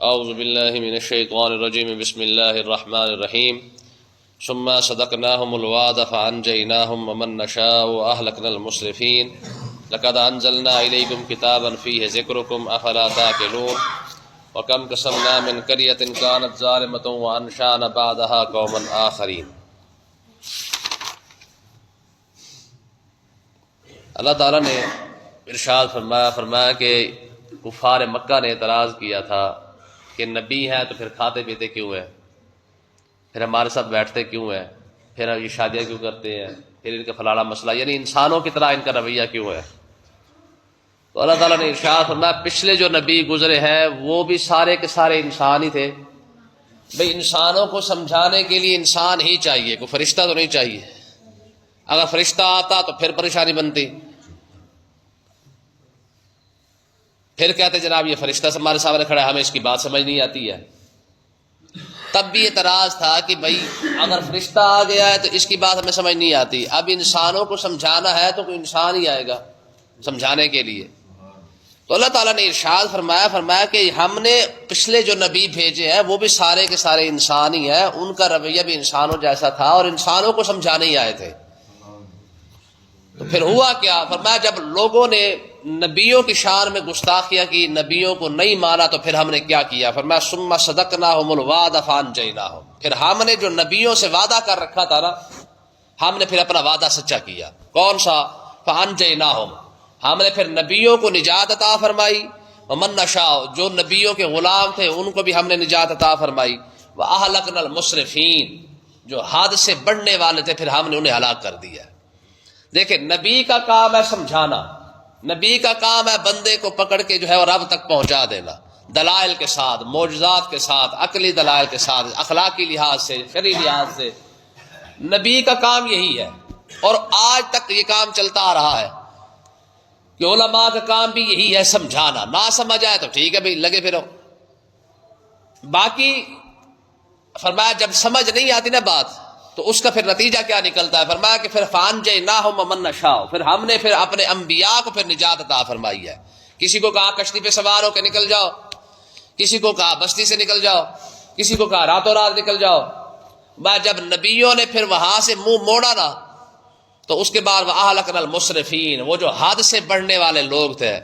اعوذ باللہ من الشیطان الرجیم بسم اللہ الرحمن الرحیم ثم صدقناهم الوعد فانجیناهم ومن نشاء واهلكنا المسرفین لقد انزلنا الیکم کتابا فیہ ذکرکم افلا تعقلون وکم قسمنا من قریۃ کانت ظالمۃ وانشأنا بعدها قوما آخرین۔ اللہ تعالیٰ نے ارشاد فرمایا کہ کفار مکہ نے اعتراض کیا تھا کہ نبی ہیں تو پھر کھاتے پیتے کیوں ہیں، پھر ہمارے ساتھ بیٹھتے کیوں ہیں، پھر یہ شادیاں کیوں کرتے ہیں، پھر ان کا فلانا مسئلہ، یعنی انسانوں کی طرح ان کا رویہ کیوں ہے۔ تو اللہ تعالیٰ نے ارشاد فرمایا پچھلے جو نبی گزرے ہیں وہ بھی سارے کے سارے انسان ہی تھے۔ بھئی انسانوں کو سمجھانے کے لیے انسان ہی چاہیے، کوئی فرشتہ تو نہیں چاہیے۔ اگر فرشتہ آتا تو پھر پریشانی بنتی، پھر کہتے جناب یہ فرشتہ ہمارے سامنے کھڑا ہے، ہمیں اس کی بات سمجھ نہیں آتی ہے۔ تب بھی اعتراض تھا کہ بھائی اگر فرشتہ آ گیا ہے تو اس کی بات ہمیں سمجھ نہیں آتی، اب انسانوں کو سمجھانا ہے تو کوئی انسان ہی آئے گا سمجھانے کے لیے۔ تو اللہ تعالیٰ نے ارشاد فرمایا کہ ہم نے پچھلے جو نبی بھیجے ہیں وہ بھی سارے کے سارے انسان ہی ہیں، ان کا رویہ بھی انسانوں جیسا تھا اور انسانوں کو سمجھانے ہی آئے تھے۔ تو پھر ہوا کیا؟ فرمایا جب لوگوں نے نبیوں کی شان میں گستاخیاں کی، نبیوں کو نہیں مانا، تو پھر ہم نے کیا کیا؟ فرمایا ثم صدقناهم الوعد فانجیناهم، پھر ہم نے جو نبیوں سے وعدہ کر رکھا تھا نا، ہم نے پھر اپنا وعدہ سچا کیا۔ کون سا؟ فانجیناهم، ہم نے پھر نبیوں کو نجات عطا فرمائی، ومن نشاء، جو نبیوں کے غلام تھے ان کو بھی ہم نے نجات عطا فرمائی، واہلکنا المسرفین، جو حد سے بڑھنے والے تھے پھر ہم نے انہیں ہلاک کر دیا۔ دیکھیں نبی کا کام ہے سمجھانا، نبی کا کام ہے بندے کو پکڑ کے جو ہے وہ رب تک پہنچا دینا، دلائل کے ساتھ، معجزات کے ساتھ، عقلی دلائل کے ساتھ، اخلاقی لحاظ سے، شرعی لحاظ سے، نبی کا کام یہی ہے۔ اور آج تک یہ کام چلتا آ رہا ہے کہ علماء کا کام بھی یہی ہے، سمجھانا۔ نہ سمجھ آئے تو ٹھیک ہے بھائی لگے پھرو، باقی فرمایا جب سمجھ نہیں آتی نا بات تو اس کا پھر نتیجہ کیا نکلتا ہے؟ فرمایا کہ پھر فانجیناہم ومن نشاء، پھر ہم نے پھر اپنے انبیاء کو پھر نجات عطا فرمائی ہے۔ کسی کو کہا کشتی پہ سوار ہو کے نکل جاؤ، کسی کو کہا بستی سے نکل جاؤ، کسی کو کہا راتوں رات نکل جاؤ۔ جب نبیوں نے پھر وہاں سے منہ موڑا نا تو اس کے بعد وَأَهْلَكْنَا الْمُسْرِفِينَ، وہ جو حد سے بڑھنے والے لوگ تھے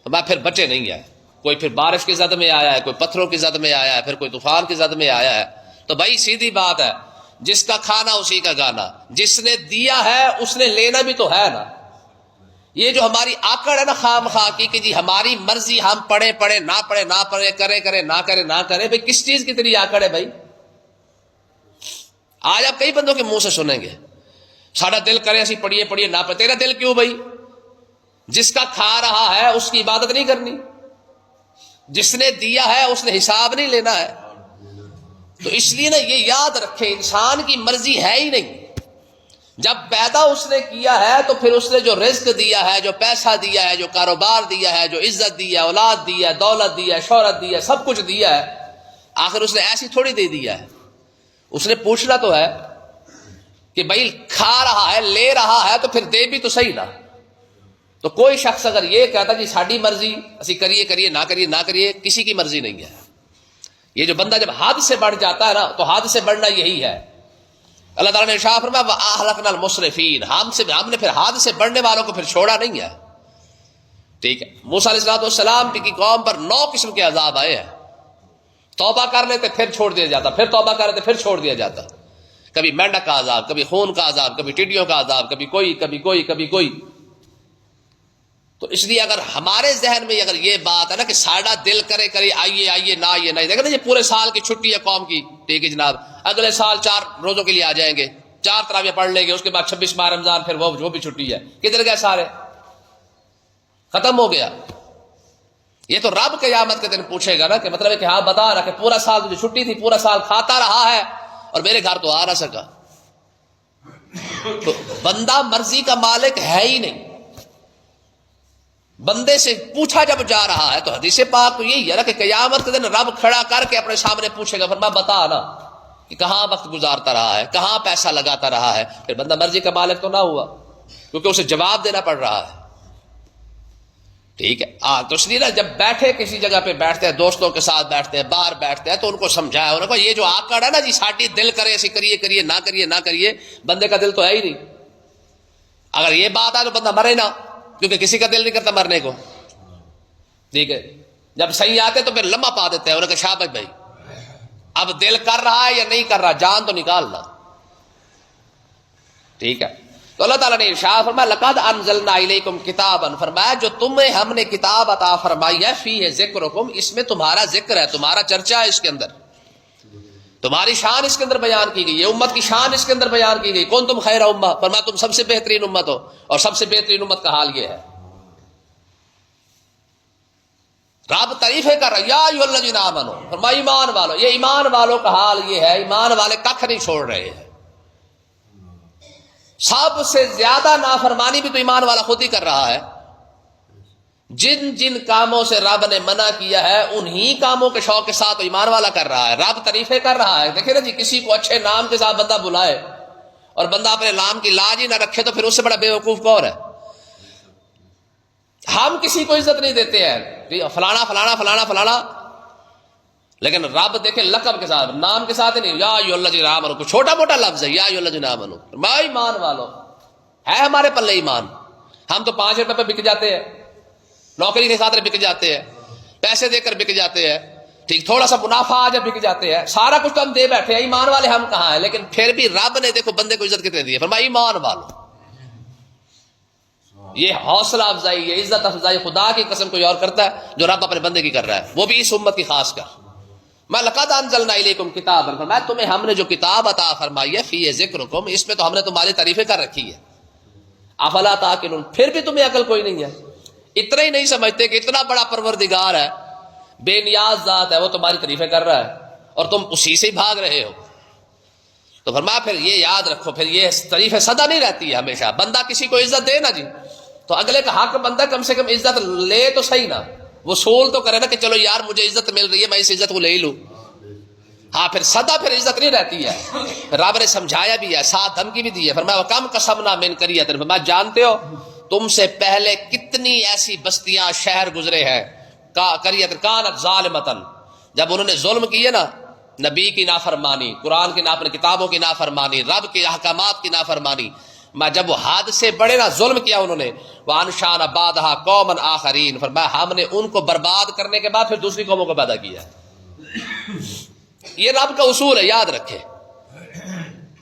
پھر بچے نہیں ہے۔ کوئی پھر بارش کی زد میں آیا ہے، کوئی پتھروں کی زد میں آیا ہے، پھر کوئی طوفان کی زد میں آیا ہے۔ تو بھائی سیدھی بات ہے، جس کا کھانا اسی کا گانا، جس نے دیا ہے اس نے لینا بھی تو ہے نا۔ یہ جو ہماری آکڑ ہے نا خام خواہ کی کہ جی ہماری مرضی، ہم پڑھے پڑھے نہ پڑھے نہ پڑھے، کرے کرے نہ کرے نہ کرے، بھائی کس چیز کی تیری آکڑ ہے بھائی؟ آج آپ کئی بندوں کے منہ سے سنیں گے ساڑھا دل کرے اسی پڑھیے پڑھیے نہ پڑھے۔ تیرا دل کیوں بھائی؟ جس کا کھا رہا ہے اس کی عبادت نہیں کرنی، جس نے دیا ہے اس نے حساب نہیں لینا ہے۔ تو اس لیے نا یہ یاد رکھے انسان کی مرضی ہے ہی نہیں۔ جب پیدا اس نے کیا ہے تو پھر اس نے جو رزق دیا ہے، جو پیسہ دیا ہے، جو کاروبار دیا ہے، جو عزت دیا ہے، اولاد دیا ہے، دولت دیا ہے، شہرت دیا ہے، سب کچھ دیا ہے، آخر اس نے ایسی تھوڑی دے دیا ہے۔ اس نے پوچھنا تو ہے کہ بھائی کھا رہا ہے، لے رہا ہے، تو پھر دے بھی تو صحیح نا۔ تو کوئی شخص اگر یہ کہتا جی ساڈی مرضی اسی کریے کریے نہ کریے نہ کریے، کسی کی مرضی نہیں ہے۔ یہ جو بندہ جب حد سے بڑھ جاتا ہے نا تو حد سے بڑھنا یہی ہے۔ اللہ تعالیٰ نے ارشاد فرمایا وَأَهْلَكْنَا الْمُسْرِفِينَ، ہم نے پھر حد سے بڑھنے والوں کو پھر چھوڑا نہیں ہے۔ ٹھیک ہے، موسیٰ علیہ السلام کی قوم پر 9 قسم کے عذاب آئے ہیں۔ توبہ کر لیتے پھر چھوڑ دیا جاتا، پھر توبہ کر لیتے پھر چھوڑ دیا جاتا۔ کبھی مینڈک کا عذاب، کبھی خون کا عذاب، کبھی ٹڈیوں کا عذاب، کبھی کوئی کبھی کوئی کبھی کوئی۔ تو اس لیے اگر ہمارے ذہن میں اگر یہ بات ہے نا کہ ساڑھا دل کرے کرے آئیے آئیے نہ آئیے نہیں، دیکھیں نا یہ پورے سال کی چھٹی ہے قوم کی، ٹھیک ہے جناب، اگلے سال 4 روزوں کے لیے آ جائیں گے، 4 تراویح پڑھ لیں گے، اس کے بعد 26 ماہ رمضان، پھر وہ بھی چھٹی ہے، کدھر گئے سارے؟ ختم ہو گیا۔ یہ تو رب قیامت کے دن پوچھے گا نا کہ مطلب ہے کہ ہاں بتا رہا کہ پورا سال جو چھٹی تھی پورا سال کھاتا رہا ہے اور میرے گھر تو آ نہ سکا۔ تو بندہ مرضی کا مالک ہے ہی نہیں۔ بندے سے پوچھا جب جا رہا ہے تو حدیث پاک تو یہی ہے نا کہ قیامت کے دن رب کھڑا کر کے اپنے سامنے پوچھے گا، فرما بتا نا کہ کہاں وقت گزارتا رہا ہے، کہاں پیسہ لگاتا رہا ہے۔ پھر بندہ مرضی کا مالک تو نہ ہوا، کیونکہ اسے جواب دینا پڑ رہا ہے۔ ٹھیک ہے تو اس لیے نا جب بیٹھے کسی جگہ پہ بیٹھتے ہیں، دوستوں کے ساتھ بیٹھتے ہیں، باہر بیٹھتے ہیں، تو ان کو سمجھایا، انہوں نے کہا یہ جو آکڑ ہے نا جی ساڈی دل کرے اسی کریے کریے نہ کریے نہ کریے، بندے کا دل تو ہے ہی نہیں. اگر یہ بات ہے تو بندہ مرے نہ، کیونکہ کسی کا دل نہیں کرتا مرنے کو. ٹھیک ہے، جب صحیح آتے تو پھر لمبا پا دیتے ہیں، انہوں نے کہا شاباش بھائی اب دل کر رہا ہے یا نہیں کر رہا، جان تو نکالنا. ٹھیک ہے، تو اللہ تعالیٰ نے ارشاد فرمایا لقد انزلنا الیکم کتابا، فرمایا جو تمہیں ہم نے کتاب عطا فرمائی ہے، فیہ ذکرکم، اس میں تمہارا ذکر ہے، تمہارا چرچا ہے، اس کے اندر تمہاری شان اس کے اندر بیان کی گئی، یہ امت کی شان اس کے اندر بیان کی گئی. کون تم خیر امہ، فرمایا تم سب سے بہترین امت ہو، اور سب سے بہترین امت کا حال یہ ہے. رب تعریفیں کر رہا یا ایھا الذین آمنوا، فرمایا ایمان والو، یہ ایمان والوں کا حال یہ ہے، ایمان والے ککھ نہیں چھوڑ رہے ہیں. سب سے زیادہ نافرمانی بھی تو ایمان والا خود ہی کر رہا ہے. جن جن کاموں سے رب نے منع کیا ہے انہی کاموں کے شوق کے ساتھ ایمان والا کر رہا ہے. رب تعریفیں کر رہا ہے. دیکھیں نا جی، کسی کو اچھے نام کے ساتھ بندہ بلائے اور بندہ اپنے نام کی لاج ہی نہ رکھے تو پھر اس سے بڑا بے وقوف کون ہے؟ ہم کسی کو عزت نہیں دیتے ہیں، فلانا فلانا فلانا فلانا، لیکن رب دیکھیں لقب کے ساتھ، نام کے ساتھ نہیں. یا ایھا الذین آمنوا، کوئی چھوٹا موٹا لفظ ہے، یا ایھا الذین آمنوا، میں ایمان والو ہے. ہمارے پلے ایمان، ہم تو 5 روپے پہ بک جاتے ہیں، نوکری کے خاطر بک جاتے ہیں، پیسے دے کر بک جاتے ہیں، ٹھیک، تھوڑا سا منافع آ جب بک جاتے ہیں، سارا کچھ تو ہم دے بیٹھے ہیں. ایمان والے ہم کہاں ہیں؟ لیکن پھر بھی رب نے دیکھو بندے کو عزت کتنے دی ہے، فرمایا ایمان والو. یہ حوصلہ افزائی، یہ عزت افزائی خدا کی قسم کوئی اور کرتا ہے جو رب اپنے بندے کی کر رہا ہے، وہ بھی اس امت کی خاص کر. میں لقد انزلنا الیکم کتابا، فرمایا تمہیں ہم نے جو کتاب عطا فرمائی ہے، فیہ ذکرکم، اس میں تو ہم نے تمہاری تعریفیں کر رکھی ہے. افلا تعقلون، پھر بھی تمہیں عقل کوئی نہیں ہے، اتنا ہی نہیں سمجھتے کہ اتنا بڑا پروردگار ہے، بے نیاز ذات ہے، وہ تمہاری تعریفیں کر رہا ہے اور تم اسی سے ہی بھاگ رہے ہو. تو فرمایا پھر یہ یاد رکھو، پھر یہ تعریفیں سدا نہیں رہتی ہے ہمیشہ. بندہ کسی کو عزت دے نا جی، تو اگلے کا حق بندہ کم سے کم عزت لے تو صحیح نا، وصول تو کرے نا کہ چلو یار مجھے عزت مل رہی ہے میں اس عزت کو لے ہی لوں. ہاں پھر سدا پھر عزت نہیں رہتی ہے. رب نے سمجھایا بھی ہے، ساتھ دھمکی بھی دی ہے. فرمایا وَكَمْ قَصَمْنَا مِنْ قَرْيَةٍ، فرمایا جانتے ہو تم سے پہلے کتنی ایسی بستیاں شہر گزرے ہیں، قَرْيَةٍ كَانَتْ ظَالِمَةً، جب انہوں نے ظلم کیے نا، نبی کی نافرمانی، قرآن کی نافرمانی، کتابوں کی نافرمانی، رب کے احکامات کی نافرمانی، جب وہ حد سے بڑے نا ظلم کیا انہوں نے، وَأَنشَأْنَا بَعْدَهَا قَوْمًا آخَرِينَ، فرمایا ہم نے ان کو برباد کرنے کے بعد پھر دوسری قوموں کو پیدا کیا. یہ رب کا اصول ہے، یاد رکھے.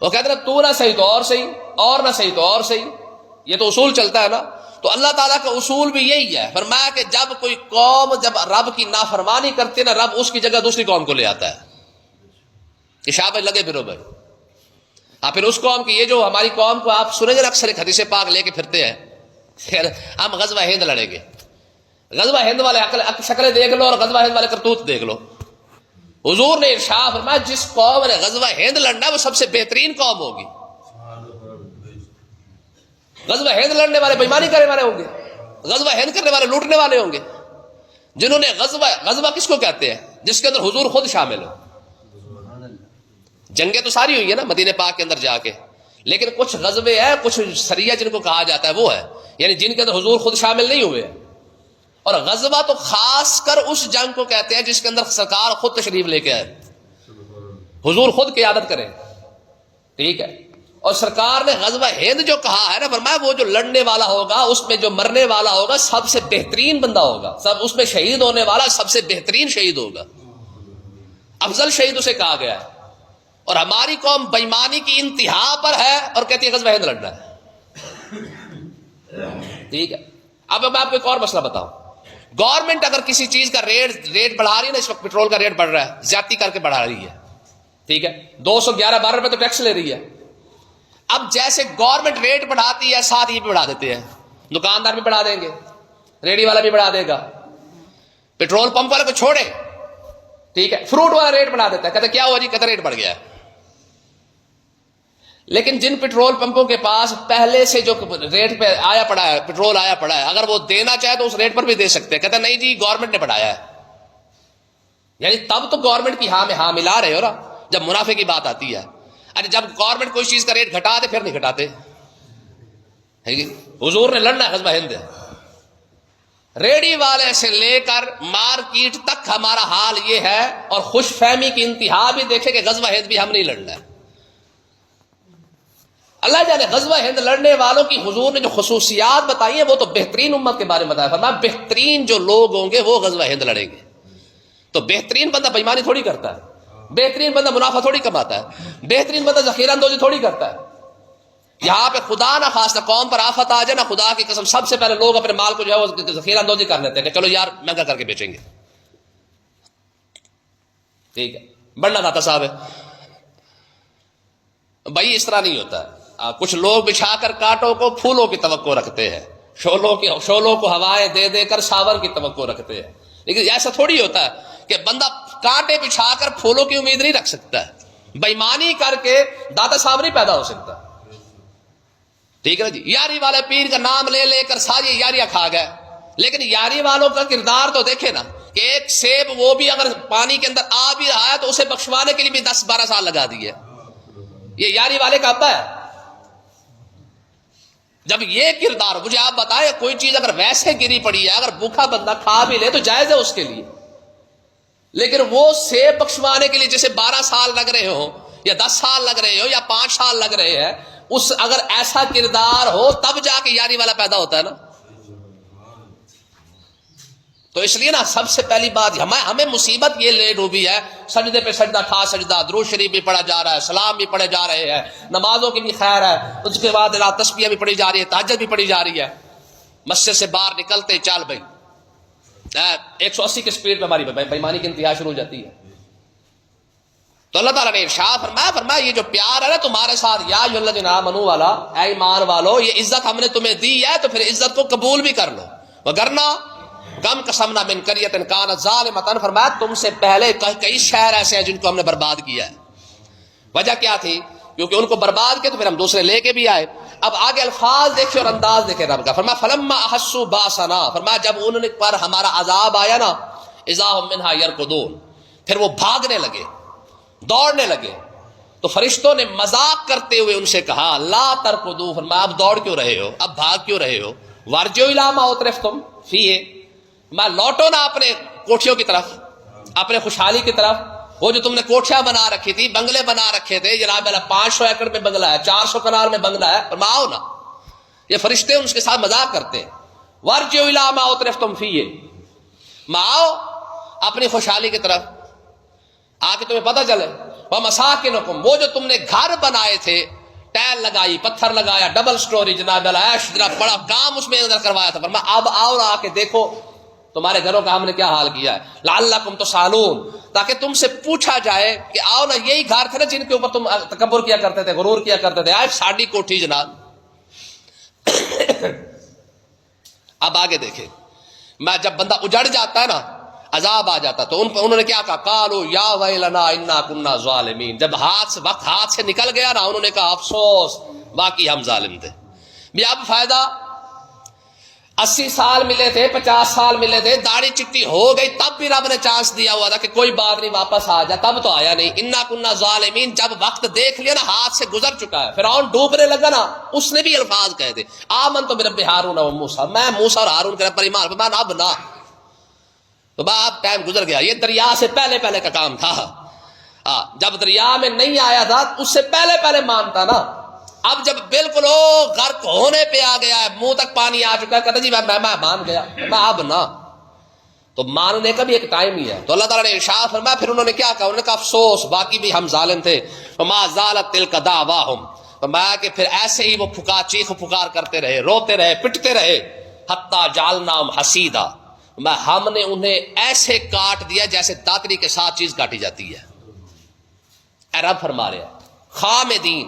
وہ کہتے ہیں تو نہ صحیح تو اور صحیح، اور نہ صحیح تو اور صحیح، یہ تو اصول چلتا ہے نا. تو اللہ تعالیٰ کا اصول بھی یہی ہے. فرمایا کہ جب کوئی قوم جب رب کی نافرمانی کرتے نا، رب اس کی جگہ دوسری قوم کو لے آتا ہے کہ شاباش لگے پھرو بھائی. پھر اس قوم کی، یہ جو ہماری قوم کو آپ سنیں گے اکثر ایک حدیث پاک لے کے پھرتے ہیں، ہم غزوہ ہند لڑیں گے. غزوہ ہند والے شکلیں دیکھ لو اور غزوہ ہند والے کرتوت دیکھ لو. حضور نے ارشاد فرمایا جس قوم نے غزوہ ہند لڑنا وہ سب سے بہترین قوم ہوگی. غزوہ ہند لڑنے والے بےایمانی کرنے والے ہوں گے، غزوہ ہند کرنے والے لوٹنے والے ہوں گے. جنہوں نے غزوہ کس کو کہتے ہیں؟ جس کے اندر حضور خود شامل ہو. جنگیں تو ساری ہوئی ہے نا مدینہ پاک کے اندر جا کے، لیکن کچھ غزوے ہیں، کچھ سریہ جن کو کہا جاتا ہے وہ ہے، یعنی جن کے اندر حضور خود شامل نہیں ہوئے. اور غزوہ تو خاص کر اس جنگ کو کہتے ہیں جس کے اندر سرکار خود تشریف لے کے آئے، حضور خود قیادت کرے. ٹھیک ہے، اور سرکار نے غزوہ ہند جو کہا ہے نا، فرمایا وہ جو لڑنے والا ہوگا، اس میں جو مرنے والا ہوگا سب سے بہترین بندہ ہوگا، سب اس میں شہید ہونے والا سب سے بہترین شہید ہوگا، افضل شہید اسے کہا گیا ہے. اور ہماری قوم بےایمانی کی انتہا پر ہے اور کہتی ہے غزوہ ہند لڑنا ہے. ٹھیک ہے، اب میں آپ کو ایک اور مسئلہ بتاؤں. گورنمنٹ اگر کسی چیز کا ریٹ بڑھا رہی ہے نا، اس وقت پیٹرول کا ریٹ بڑھ رہا ہے، زیادتی کر کے بڑھا رہی ہے. ٹھیک ہے، 211-12 روپے تو ٹیکس لے رہی ہے. اب جیسے گورنمنٹ ریٹ بڑھاتی ہے ساتھ یہ بھی بڑھا دیتے ہیں، دکاندار بھی بڑھا دیں گے، ریڑھی والا بھی بڑھا دے گا، پیٹرول پمپ والے کو چھوڑے. ٹھیک ہے، فروٹ والا ریٹ بڑھا دیتا ہے، کہتے کیا ہوا جی، کہتے ریٹ بڑھ گیا ہے. لیکن جن پیٹرول پمپوں کے پاس پہلے سے جو ریٹ پہ آیا پڑا ہے، پیٹرول آیا پڑا ہے، اگر وہ دینا چاہے تو اس ریٹ پر بھی دے سکتے ہیں. کہتے نہیں جی گورنمنٹ نے بڑھایا ہے. یعنی تب تو گورنمنٹ کی ہاں میں ہاں ملا رہے ہو نا جب منافع کی بات آتی ہے. ارے جب گورنمنٹ کوئی چیز کا ریٹ گھٹا دے پھر نہیں گھٹاتے. حضور نے لڑنا ہے غزوہ ہند، ریڈی والے سے لے کر مارکیٹ تک ہمارا حال یہ ہے، اور خوش فہمی کی انتہا بھی دیکھیں کہ غزوہ ہند بھی ہم نہیں لڑنا ہے۔ اللہ جانے غزوہ ہند لڑنے والوں کی حضور نے جو خصوصیات بتائی ہیں وہ تو بہترین امت کے بارے میں بتایا، فرمایا بہترین جو لوگ ہوں گے وہ غزوہ ہند لڑیں گے۔ تو بہترین بندہ بےایمانی تھوڑی کرتا ہے، بہترین بندہ منافع تھوڑی کماتا ہے، بہترین بندہ ذخیرہ اندوزی تھوڑی کرتا ہے۔ یہاں پہ خدا نہ خاصہ قوم پر آفت آ جائے نا، خدا کی قسم سب سے پہلے لوگ اپنے مال کو جو ہے وہ ذخیرہ اندوزی کر لیتے ہیں کہ چلو یار مہنگا کر کے بیچیں گے، ٹھیک ہے، بڑھنا داتا صاحب ہے بھائی، اس طرح نہیں ہوتا ہے۔ کچھ لوگ بچھا کر کانٹوں کو پھولوں کی توقع رکھتے ہیں، شعلوں کو ہوائیں دے دے کر شاور کی توقع رکھتے ہیں، لیکن ایسا تھوڑی ہوتا ہے کہ بندہ کانٹے بچھا کر پھولوں کی امید نہیں رکھ سکتا ہے، بےایمانی کر کے داتا صاحب نہیں پیدا ہو سکتا، ٹھیک ہے نا جی۔ یاری والے پیر کا نام لے لے کر ساری یاریاں کھا گئے، لیکن یاری والوں کا کردار تو دیکھے نا کہ ایک سیب وہ بھی اگر پانی کے اندر آ بھی رہا ہے تو اسے بخشوانے کے لیے بھی 10-12 سال لگا دیے، یہ یاری والے کا ابا ہے۔ جب یہ کردار، مجھے آپ بتائیں کوئی چیز اگر ویسے گری پڑی ہے، اگر بھوکا بندہ کھا بھی لے تو جائز ہے اس کے لیے، لیکن وہ سیب بخشوانے کے لیے جیسے 12 سال لگ رہے ہو یا 10 سال لگ رہے ہو یا 5 سال لگ رہے ہیں، اس اگر ایسا کردار ہو تب جا کے یاری والا پیدا ہوتا ہے نا۔ تو اس لیے نا سب سے پہلی بات ہمیں مصیبت یہ لے ڈوبی ہے، سجدے پہ سجدہ ٹھا سجدہ، درود شریف بھی پڑھا جا رہا ہے، سلام بھی پڑھے جا رہے ہیں، نمازوں کی بھی خیر ہے، اس کے بعد رات تسبیح بھی پڑھی جا رہی ہے، تہجد بھی پڑھی جا رہی ہے، مسجد سے باہر نکلتے چال بھائی 180 کی سپیڈ پہ ہماری بےایمانی کی انتہا شروع ہو جاتی ہے۔ تو اللہ تعالیٰ نے ارشاد فرمایا یہ جو پیار ہے نا تمہارے ساتھ، یا ایھا الذین آمنوا والا، اے ایمان والو، یہ عزت ہم نے تمہیں دی ہے تو پھر عزت کو قبول بھی کر لو، وگرنہ کم قسمنا من قریۃ کانت ظالمۃ، فرمایا تم سے پہلے کئی شہر ایسے ہیں جن کو ہم نے برباد کیا ہے۔ وجہ کیا تھی؟ کیونکہ ان کو برباد کیا تو پھر ہم دوسرے لے کے بھی آئے۔ اب آگے الفاظ دیکھیں اور انداز دیکھیں رب کا، فرمایا فلما احسوا باسنا، فرمایا جب انہوں نے پر ہمارا عذاب آیا نا، اذا هم منها يركضون، پھر وہ بھاگنے لگے، دوڑنے لگے۔ تو فرشتوں نے مذاق کرتے ہوئے ان سے کہا لا ترکضوا، فرمایا اب دوڑ کیوں رہے ہو، اب بھاگ کیوں رہے ہو، وارجعوا الی ما اترفتم فیہ، میں لوٹو نا اپنے کوٹھیوں کی طرف، اپنے خوشحالی کی طرف۔ وہ جو تم نے کوٹھیاں بنا رکھی تھی، بنگلے بنا رکھے تھے، جناب 500 ایکڑ میں بنگلہ ہے، 400 کنال میں بنگلہ ہے، پر آؤ نا، یہ فرشتے ان کے ساتھ مذاق کرتے ہیں، وارجعوا الی ما اترفتم فیہ، آؤ اپنی خوشحالی کی طرف، آ کے تمہیں پتہ چلے، ومساکنکم، وہ جو تم نے گھر بنائے تھے، ٹائل لگائی، پتھر لگایا، ڈبل سٹوری، جناب عیش جناب بڑا کام اس میں اندر کروایا تھا، فرمایا اب آؤ آ کے دیکھو تمہارے گھروں کا ہم نے کیا حال کیا ہے، لعلکم تسالون، تاکہ تم سے پوچھا جائے کہ آؤ نا یہی گھر تھے نا جن کے اوپر تم تکبر کیا کرتے تھے، غرور کیا کرتے تھے، آج ساڑی کوٹھی جناب۔ اب آگے دیکھیں، میں جب بندہ اجڑ جاتا ہے نا، عذاب آ جاتا، تو انہوں نے کیا کہا، قالوا یا ویلنا انا کنا ظالمین، جب وقت ہاتھ سے نکل گیا نا، انہوں نے کہا افسوس، واقعی ہم ظالم تھے۔ بھی اب فائدہ، 80 سال ملے تھے، 50 سال ملے تھے، داڑھی چٹی ہو گئی، تب بھی رب نے چانس دیا ہوا تھا کہ کوئی بات نہیں واپس آ جا، تب تو آیا نہیں۔ انا کنا ظالمین، جب وقت دیکھ لیا نا ہاتھ سے گزر چکا ہے، فرعون ڈوبنے لگا نا، اس نے بھی الفاظ کہے تھے آمنت برب ہارون و موسیٰ، میں موسیٰ اور ہارون کے رب پر ایمان، میں اب نہ، تو اب ٹائم گزر گیا، یہ دریا سے پہلے کا کام تھا، جب دریا میں نہیں آیا تھا اس سے پہلے مانتا نا، اب جب بالکل غرق ہونے پہ آ گیا ہے، منہ تک پانی آ چکا ہے، کہتا جی میں مان گیا، میں اب نہ، تو ماننے کا بھی ایک ٹائم ہی ہے۔ تو اللہ تعالیٰ نے ارشاد فرمایا، پھر انہوں نے کیا کہا، انہوں نے کہا افسوس، باقی بھی ہم ظالم تھے، وما زالت تلک دعواہم، فرمایا کہ پھر ایسے ہی وہ چیخ پکار کرتے رہے، روتے رہے، پٹتے رہے، حتی جعلناہم حصیدا، ہم نے انہیں ایسے کاٹ دیا جیسے داتری کے ساتھ چیز کاٹی جاتی ہے، اے رب فرما رہے ہیں، خامدین،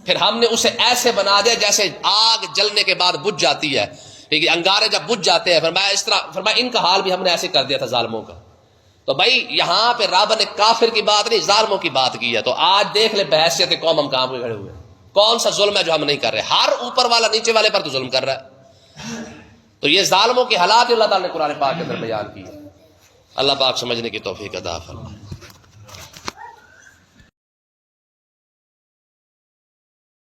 پھر ہم نے اسے ایسے بنا دیا جیسے آگ جلنے کے بعد بجھ جاتی ہے، ٹھیک ہے، انگارے جب بجھ جاتے ہیں، فرمایا اس طرح، فرمایا ان کا حال بھی ہم نے ایسے کر دیا تھا ظالموں کا۔ تو بھائی یہاں پہ رب نے کافر کی بات نہیں، ظالموں کی بات کی ہے۔ تو آج دیکھ لے بحیثیت قوم ہم کہاں پہ کھڑے ہوئے، کون سا ظلم ہے جو ہم نہیں کر رہے، ہر اوپر والا نیچے والے پر تو ظلم کر رہا ہے۔ تو یہ ظالموں کے حالات اللہ تعالیٰ نے قرآن پاک کے اندر بیان کی ہے۔ اللہ پاک سمجھنے کی توفیق عطا فرمائے۔